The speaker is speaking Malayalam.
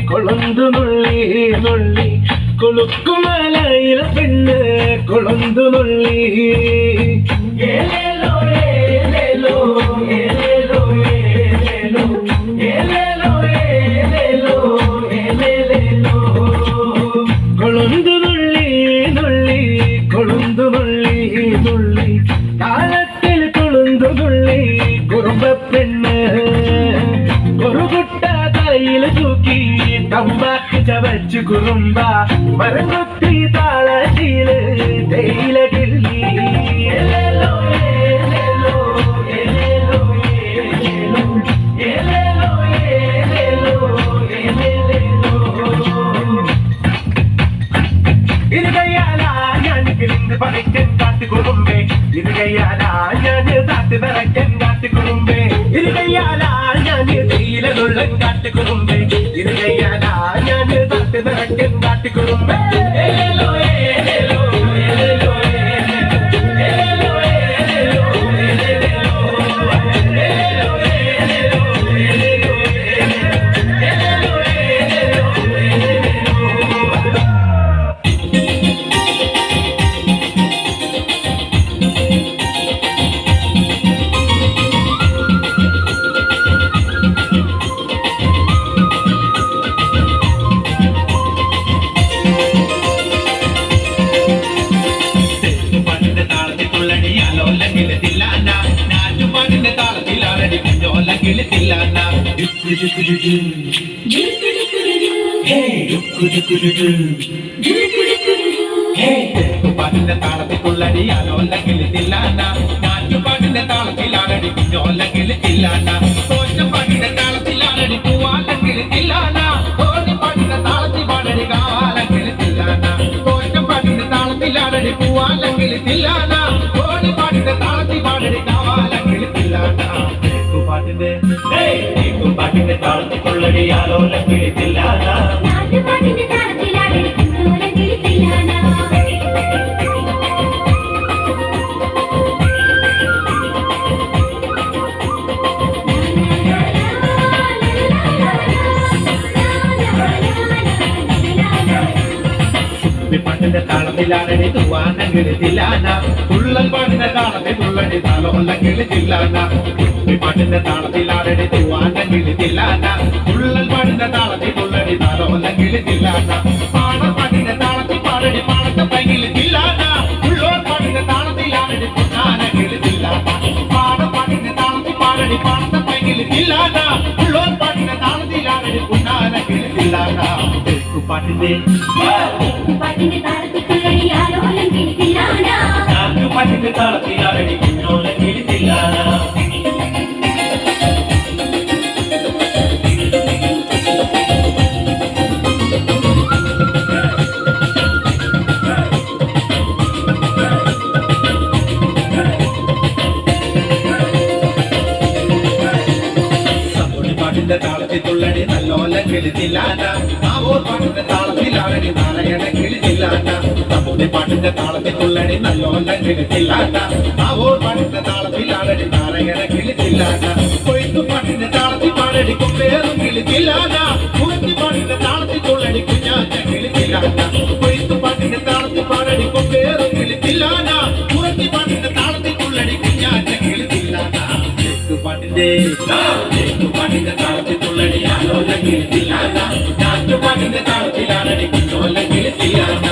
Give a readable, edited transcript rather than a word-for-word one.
കൊളുന്തു നുള്ളി നുള്ളി കൊളുക്കുമലയിൽ പെണ്ണ് കൊളുന്തു നുള്ളി കൊളുന്തു നുള്ളി നുള്ളി കൊളുന്തു നുള്ളി നുള്ളി താളത്തിൽ കൊളുന്തു നുള്ളി കുറുമ്പ പെണ്ണ് ഒരു കുട്ട കയ്യിൽ തൂക്കി തമ്പാക്ക് ചവച്ചു കുറുമ്പ മരംകുത്തി താളത്തില് തേയില കിള്ളി ഇത് കയ്യാലാ ഞാൻ കിളിന്ന് പറിക്കൻ കാട്ടുകുറുമ്പേ ഇത് കയ്യാലാ ഞാൻ താത്ത് നിറയ്ക്കൻ കാട്ടുകുറുമ്പേ ഇത് കയ്യാലാ ഞാൻ തേയിലുള്ളൻ കാട്ടുകുറുമ്പേ ഇത് കയ്യാലാ ഞാൻ താത്ത് നിറയ്ക്കൻ കാട്ടുകുറുമ്പേ പാട്ടിന്റെ താളത്തിക്കുള്ളടി അലോലകിലിത്തില്ലാന നാറ്റുപാട്ടിന്റെ താളത്തിലാണടി കുഞ്ഞോലകിലിത്തില്ലാന തോറ്റപ്പാട്ടിന്റെ താളത്തിലാണടി പൂവാലകിലിത്തില്ലാന തോന്നിപ്പാട്ടിന്റെ താളത്തിൽ പാടടി കാവാലകിലിത്തില്ലാന തോറ്റപ്പാട്ടിന്റെ താളത്തിലാണടി പൂവാലകിലിത്തില്ലാന തോന്നിപ്പാട്ടിന്റെ താളത്തിൽ പാടടി കാവാലകിലിത്തില്ലാന പാട്ടിന്റെ പാട്ടിന്റെ താളത്തിക്കുള്ളടി അലോലകിലിത്തില്ലാന നാറ്റുപാട്ടിന്റെ താളത്തിലാണടി കുഞ്ഞോലകിലിത്തില്ലാന പാട്ടിന്റെ താളത്തിലാണടി തൂവാനെങ്കിലിത്തില്ലാന തുള്ളൽ പാട്ടിന്റെ താളത്തിൽ തുള്ളടി താളോല്ലെങ്കിലിത്തില്ലാന പാട്ടിന്റെ താളത്തിലാണടി തൂവാനെങ്കിലിത്തില്ലാന തുള്ളൽ പാട്ടിന്റെ താളത്തിൽ തുള്ളടി താളോല്ലെങ്കിലിത്തില്ലാന പാടപ്പാട്ടിന്റെ താളത്തിൽ പാടടി പാടത്തെ പൈകിലിത്തില്ലാന ഉള്ളോർ പാട്ടിന്റെ താളത്തിലാണടി പൊന്നാനെങ്കിലിത്തില്ലാന പാടപ്പാട്ടിന്റെ താളത്തിൽ പാടടി പാടത്തെ പൈകിലിത്തില്ലാന ഉള്ളോർ പാട്ടിന്റെ താളത്തിലാണടി പൊന്നാനെങ്കിലിത്തില്ലാന പാട്ടിന്റെ പാട്ടിന്റെ താളത്തിക്കുള്ളടി ആലോലങ്കിലിത്തില്ലാന പാട്ടിന്റെ താളത്തിലാണടി കുഞ്ഞോലങ്കിലിത്തില്ലാന പാട്ടിന്റെ താളത്തിൽ തുള്ളടി നല്ലോലങ്കിലിത്തില്ലാന ആവോർ പാട്ടിന്റെ താളത്തിലാണടി നാരായണങ്കിലിത്തില്ലാന നമ്മുടെ പാട്ടിന്റെ താളത്തിൽ തുള്ളടി നല്ലോലങ്കിലിത്തില്ലാന ആവോർ പാട്ടിന്റെ താളത്തിലാണടി നാരായണങ്കിലിത്തില്ലാന കൊയ്ത്തു പാട്ടിന്റെ താളത്തിൽ പാടടി കൊമ്പേറും കിളിത്തില്ലാന കുറിത്തി പാട്ടിന്റെ താളത്തിൽ തുള്ളടി കുഞ്ഞാഞ്ഞങ്കിലിത്തില്ലാന കൊയ്ത്തു പാട്ടിന്റെ താളത്തിൽ പാടടി കൊമ്പേറും കിളിത്തില്ലാന കുറിത്തി പാട്ടിന്റെ താളത്തിൽ തുള്ളടി കുഞ്ഞാഞ്ഞങ്കിലിത്തില്ലാന പാട്ടിന്റെ താളത്തിൽ തുള്ളടി ആലോലങ്കിലിത്തില്ലാന നാറ്റുപാട്ടിന്റെ താളത്തിലാണടി കുഞ്ഞോലങ്കിലിത്തില്ലാന